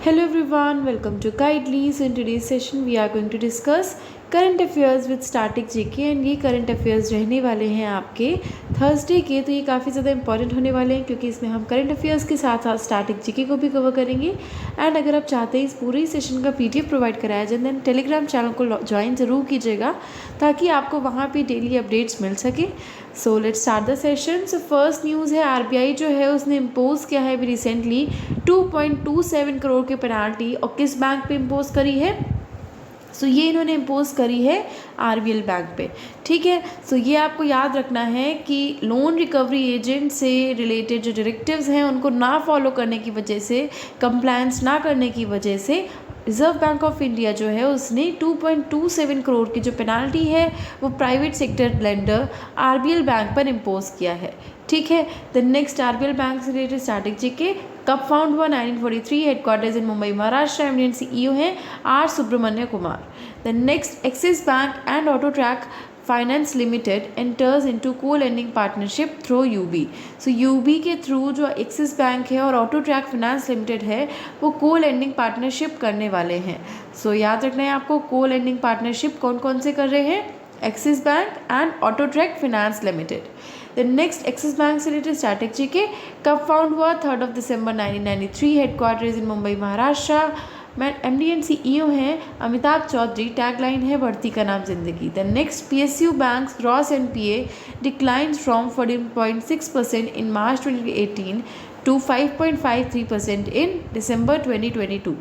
Hello everyone, welcome to Guidely. So in today's session we are going to discuss current affairs with static GK and ये current affairs रहने वाले हैं आपके Thursday के। तो ये काफ़ी ज़्यादा इंपॉर्टेंट होने वाले हैं क्योंकि इसमें हम करंट अफेयर्स के साथ साथ स्टैटिक जीके को भी कवर करेंगे। एंड अगर आप चाहते हैं इस पूरे सेशन का पीडीएफ प्रोवाइड कराया जाए देन टेलीग्राम चैनल को ज्वाइन ज़रूर कीजिएगा ताकि आपको वहाँ पे डेली अपडेट्स मिल सके। So let's start the session. So first news है आरबीआई जो है उसने इम्पोज किया है अभी रिसेंटली 2.27 करोड़ की पेनाल्टी और किस बैंक पे इम्पोज करी है। सो ये इन्होंने इम्पोज करी है आरबीएल बैंक पे। ठीक है, सो ये आपको याद रखना है कि लोन रिकवरी एजेंट से रिलेटेड जो डायरेक्टिव्स हैं उनको ना फॉलो करने की वजह से, कंप्लायंस ना करने की वजह से रिजर्व बैंक ऑफ इंडिया जो है उसने 2.27 करोड़ की जो पेनाल्टी है वो private sector lender RBL bank पर इम्पोज किया है। ठीक है, द नेक्स्ट आरबीएल बैंक से रिलेटेड स्टैटिक जीके। कब फाउंड हुआ 1943, headquarters in Mumbai Maharashtra, MD and CEO हैं R Subramanya Kumar. The next Axis Bank and Auto Track Finance Limited enters into co lending partnership through UB. सो UB के through जो Axis Bank है और auto Track Finance limited है वो को लेंडिंग पार्टनरशिप करने वाले हैं। सो याद रखना है आपको को लेंडिंग पार्टनरशिप कौन कौन से कर रहे हैं, Axis Bank and Auto Track Finance Limited. The next Axis Bank से रिलेटेड स्टैटिक जीके। कब फाउंड हुआ 3 December 1993, headquarters in Mumbai Maharashtra, MD and CEO हैं अमिताभ चौधरी, टैगलाइन है बढ़ती का नाम जिंदगी। The next PSU banks gross NPA declines from 14.6% in March 2018 to 5.53% in December 2022।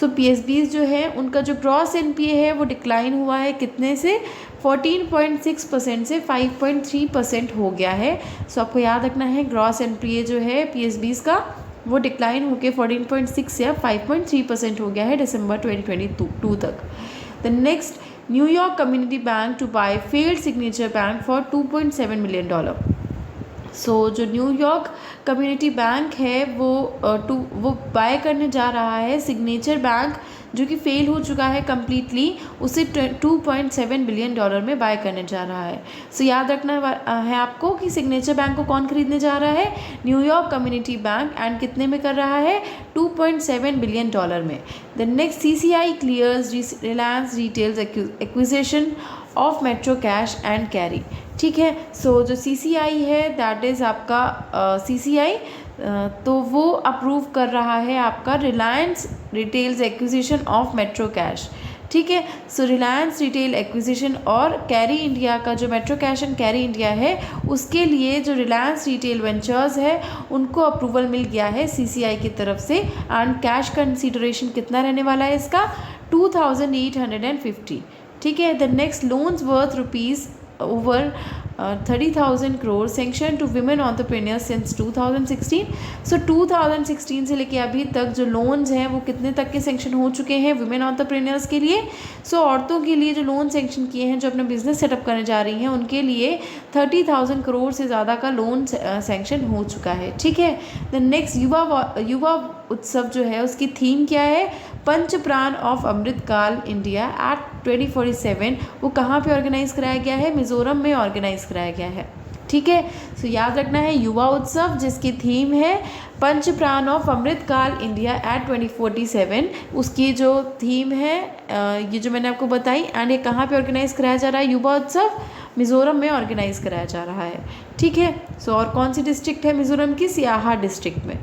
So PSBs जो है उनका जो ग्रॉस एनपीए है वो डिक्लाइन हुआ है कितने से, 14.6% से 5.3% हो गया है। सो आपको याद रखना है ग्रॉस एनपीए जो है पीएसबीज का वो डिक्लाइन होकर 14.6 या 5.3% हो गया है दिसंबर 2022 तक। The next New York community bank to buy failed signature bank for $2.7 million. So जो न्यूयॉर्क कम्युनिटी बैंक है वो बाय करने जा रहा है सिग्नेचर बैंक जो कि फेल हो चुका है कम्प्लीटली, उसे $2.7 बिलियन में बाय करने जा रहा है। सो याद रखना है आपको कि सिग्नेचर बैंक को कौन खरीदने जा रहा है, न्यूयॉर्क कम्युनिटी बैंक, एंड कितने में कर रहा है, $2.7 बिलियन में। The next CCI clears Reliance retails acquisition of metro cash and carry. ठीक है, सो जो सीसीआई है दैट इज़ आपका सीसीआई तो वो अप्रूव कर रहा है आपका Reliance retails acquisition of metro cash. ठीक है, सो रिलायंस रिटेल एक्विजिशन और कैरी इंडिया का जो metro cash and carry India है उसके लिए जो रिलायंस रिटेल वेंचर्स है उनको अप्रूवल मिल गया है सीसीआई की तरफ से। एंड कैश कंसीडरेशन कितना रहने वाला है इसका, 2,850। ठीक है, the next loans worth rupees over 30,000 crore sanction to women entrepreneurs since 2016। So 2016 से लेके अभी तक जो लोन्स हैं वो कितने तक के सेंक्शन हो चुके हैं विमेन एंटरप्रेन्योर्स के लिए। सो औरतों के लिए जो लोन सेंक्शन किए हैं जो अपना बिजनेस सेटअप करने जा रही हैं उनके लिए 30,000 करोड़ से ज़्यादा का लोन सेंक्शन हो चुका है। ठीक है, द नेक्स्ट युवा उत्सव जो है उसकी थीम क्या है, पंच प्राण ऑफ अमृतकाल इंडिया एट 2047। वो कहाँ पे ऑर्गेनाइज कराया गया है, मिजोरम में ऑर्गेनाइज कराया गया है। ठीक है, सो याद रखना है युवा उत्सव जिसकी थीम है पंच प्राण ऑफ अमृतकाल इंडिया एट 2047, उसकी जो थीम है ये जो मैंने आपको बताई। एंड ये कहाँ पे ऑर्गेनाइज कराया जा रहा है, युवा उत्सव मिज़ोरम में ऑर्गेनाइज कराया जा रहा है। ठीक है, सो और कौन सी डिस्ट्रिक्ट है मिज़ोरम की, सियाहा डिस्ट्रिक्ट में।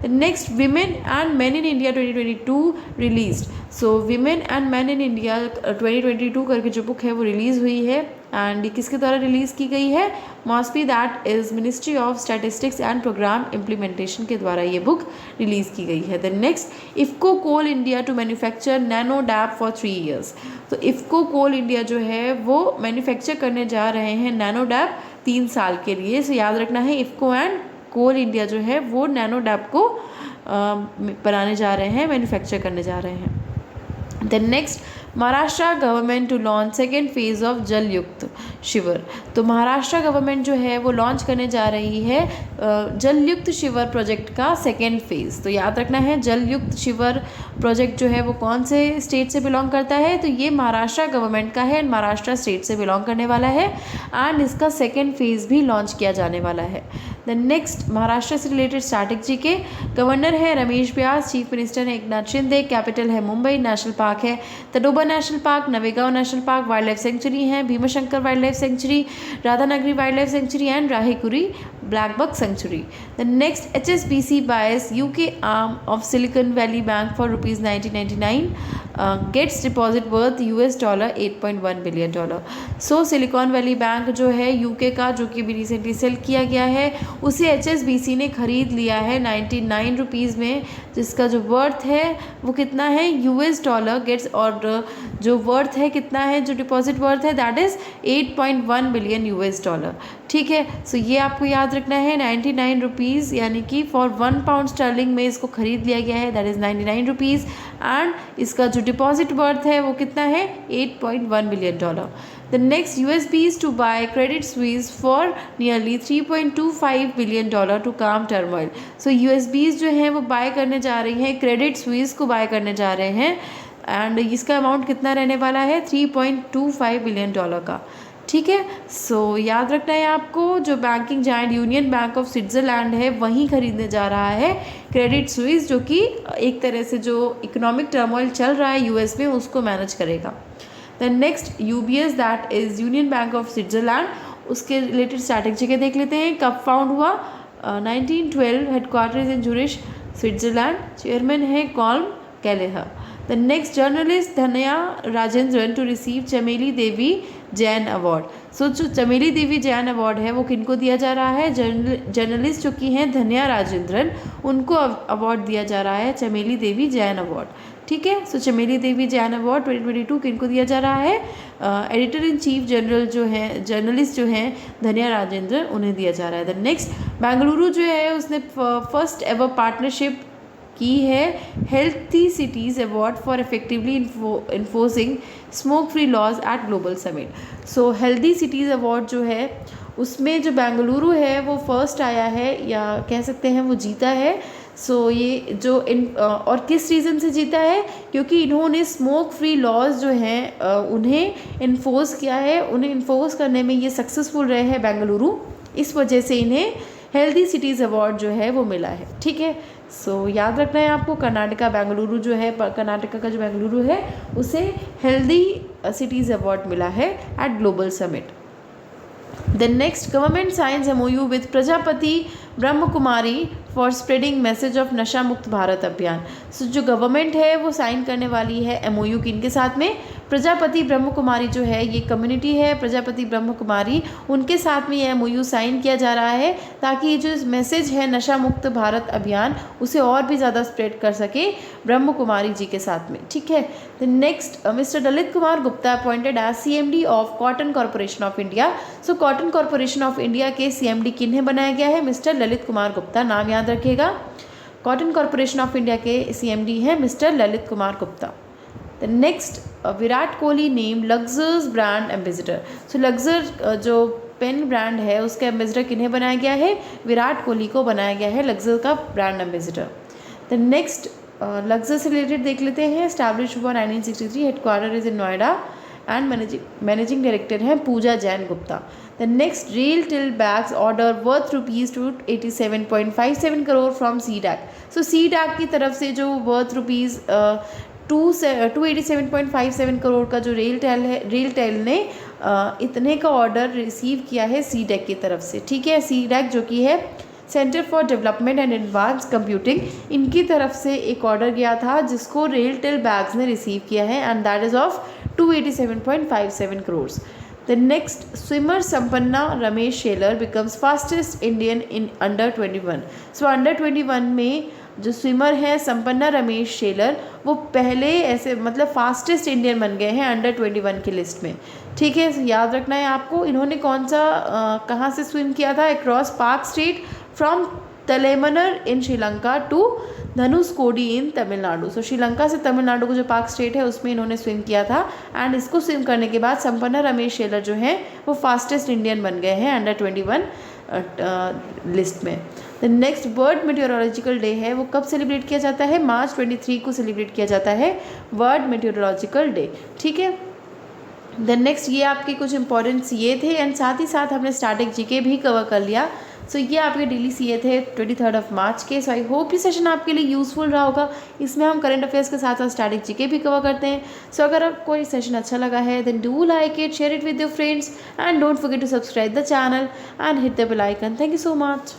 Next women and man in India 2022 released. So women and man in India 2022 करके जो बुक है वो रिलीज़ हुई है। एंड किसके द्वारा रिलीज़ की गई है, MoSPI that is ministry of statistics and programme implementation के द्वारा ये बुक रिलीज़ की गई है। The next IFFCO Coal India to manufacture nano DAP for 3 years. तो इफ़को कोल इंडिया जो है वो मैन्युफैक्चर करने जा रहे हैं नैनो डैप 3 साल के लिए। सो याद रखना है इफ़को एंड कोल इंडिया जो है वो नैनो डैप को बनाने जा रहे हैं, मैन्युफैक्चर करने जा रहे हैं। The next Maharashtra government to launch second phase of Jalyukt शिविर। तो महाराष्ट्र गवर्नमेंट जो है वो लॉन्च करने जा रही है जल युक्त शिविर प्रोजेक्ट का सेकेंड फेज़। तो याद रखना है जल युक्त शिविर प्रोजेक्ट जो है वो कौन से स्टेट से बिलोंग करता है, तो ये महाराष्ट्र गवर्नमेंट का है एंड महाराष्ट्र स्टेट से बिलोंग करने वाला है। एंड इसका सेकेंड फेज़ भी लॉन्च किया जाने वाला है। द नेक्स्ट महाराष्ट्र से रिलेटेड स्टैटिक जीके। गवर्नर है रमेश व्यास, चीफ मिनिस्टर है एकनाथ शिंदे, कैपिटल है मुंबई, नेशनल पार्क है Tadoba national park, Navegaon national park, wild life sanctuary है Bhimashankar wild life sanctuary, Radhanagari wild life sanctuary and Rehekuri black buck sanctuary. The next HSBC buys UK arm of Silicon Valley Bank for rupees 1999, gets deposit worth $8.1 billion। So silicon valley bank जो है UK का, जो कि भी recently cell किया गया है, उसे HSBC ने खरीद लिया है 99 रुपीज़ में, जिसका जो वर्थ है वो कितना है $, गेट्स, और जो वर्थ है कितना है, जो डिपॉजिट वर्थ है दैट इज़ $8.1 बिलियन। ठीक है, सो ये आपको याद रखना है 99 रुपीज़, यानी कि फॉर 1 पाउंड स्टर्लिंग में इसको खरीद लिया गया है, दैट इज़ 99 रुपीज़, एंड इसका जो डिपॉजिट वर्थ है वो कितना है $8.1 billion. The next USBs to buy Credit Suisse for nearly $3.25 billion to calm turmoil. So USBs जो हैं वो बाय करने जा रही हैं, क्रेडिट स्विस को बाय करने जा रहे हैं, एंड इसका अमाउंट कितना रहने वाला है $3.25 बिलियन का। ठीक है, सो याद रखना है आपको, जो banking giant union bank of Switzerland है वहीं खरीदने जा रहा है क्रेडिट स्विस, जो कि एक तरह से जो इकोनॉमिक टर्मोइल चल रहा है US में उसको मैनेज करेगा। The next UBS that is union bank of Switzerland, उसके रिलेटेड स्ट्रैटेजी के देख लेते हैं। कब फाउंड हुआ 1912, हेडक्वार्टर्स इन जूरिश स्विट्ज़रलैंड, चेयरमैन है कॉल्म कैलेहर। द नेक्स्ट जर्नलिस्ट धन्या राजेंद्रन टू रिसीव चमेली देवी जैन अवार्ड। सो जो चमेली देवी जैन अवार्ड है वो किनको दिया जा रहा है, जर्नलिस्ट जो कि हैं धन्या राजेंद्रन, उनको अवार्ड दिया जा रहा है चमेली देवी जैन अवार्ड। ठीक है, सो चमेली देवी जैन अवार्ड 2022 किनको दिया जा रहा है, एडिटर इन चीफ जनरल जो हैं, जर्नलिस्ट जो हैं धन्या राजेंद्रन, उन्हें दिया जा रहा है। द नेक्स्ट बेंगलुरु जो है उसने फर्स्ट एवर पार्टनरशिप की है healthy cities award for effectively enforcing smoke free laws at global summit. So healthy cities award जो है उसमें जो बेंगलुरु है वो फर्स्ट आया है, या कह सकते हैं वो जीता है। सो ये जो और किस रीज़न से जीता है, क्योंकि इन्होंने स्मोक फ्री लॉज जो हैं उन्हें इन्फोर्स किया है, उन्हें इन्फोर्स करने में ये सक्सेसफुल रहे हैं बेंगलुरु, इस वजह से इन्हें हेल्दी सिटीज़ अवार्ड जो है वो मिला है। ठीक है, सो याद रखना है आपको, कर्नाटका बेंगलुरु जो है, कर्नाटका का जो बेंगलुरु है उसे हेल्दी सिटीज़ अवार्ड मिला है eight global summit. The next government science MOU with Prajapati Brahma Kumari for spreading message of नशा मुक्त भारत अभियान। सो जो गवर्नमेंट है वो साइन करने वाली है MOU किनके साथ में, प्रजापति ब्रह्म कुमारी जो है ये कम्युनिटी है, प्रजापति ब्रह्म कुमारी, उनके साथ में ये MOU साइन किया जा रहा है ताकि ये जो मैसेज है नशा मुक्त भारत अभियान उसे और भी ज़्यादा स्प्रेड कर सके ब्रह्म कुमारी जी के साथ में। ठीक है, the next mister Lalit Kumar Gupta appointed as CMD of Cotton corporation of India. So Cotton corporation of India के CMD किन्हें बनाया गया है, मिस्टर ललित कुमार गुप्ता, नाम याद रखिएगा। कॉटन कॉरपोरेशन ऑफ इंडिया के CMD हैं mister Lalit Kumar Gupta. The next Virat Kohli name Luxor's brand ambassador. So Luxor जो पेन ब्रांड है उसका एम्बेसडर किन्हें बनाया गया है, विराट कोहली को बनाया गया है लग्जर का brand ambassador. The next Luxor से रिलेटेड देख लेते हैं। एस्टैब्लिश हुआ 1963, headquarter is in Noida and managing director हैं Pooja Jain Gupta. The next RailTel bags order worth rupees 287.57 crore from CDAC। So CDAC की तरफ से जो वर्थ रुपीज़ 287.57 करोड़ का जो रेल टेल ने इतने का ऑर्डर रिसीव किया है CDAC की तरफ से। ठीक है, CDAC जो कि है centre for development and advance computing, इनकी तरफ से एक ऑर्डर गया था जिसको रेल टेल बैग्स ने रिसीव किया है and that is of 287.57 crore. The next swimmer Sampanna Ramesh Shelar becomes fastest Indian in under 21। So under 21 में जो स्विमर है संपन्ना रमेश शेलर, वो पहले ऐसे मतलब फास्टेस्ट इंडियन बन गए हैं अंडर 21 की लिस्ट में। ठीक है, याद रखना है आपको, इन्होंने कौन सा कहाँ से स्विम किया था, across Palk Strait from Talaimannar in Sri Lanka to Dhanushkodi in Tamil Nadu. So Sri Lanka से तमिलनाडु को जो पार्क स्टेट है उसमें इन्होंने स्विम किया था एंड इसको स्विम करने के बाद संपन्ना रमेश शेलर जो हैं वो फास्टेस्ट इंडियन बन गए हैं अंडर 21 लिस्ट में। The next world meteorological day है वो कब सेलिब्रेट किया जाता है, मार्च 23 को सेलिब्रेट किया जाता है वर्ल्ड मेटेरोलॉजिकल डे। ठीक है, देन नेक्स्ट ये आपके कुछ इंपॉर्टेंट्स ये थे एंड साथ ही साथ हमने स्टैटिक जीके भी कवर कर लिया। सो ये आपके डेली सीए थे 23 मार्च के। सो आई होप ये सेशन आपके लिए यूज़फुल रहा होगा। इसमें हम करंट अफेयर्स के साथ साथ स्टैटिक जीके भी कवर करते हैं। सो अगर आपको ये सेशन अच्छा लगा है then do like it, share it with your friends and don't forget to subscribe the channel and hit the bell icon. Thank you so much.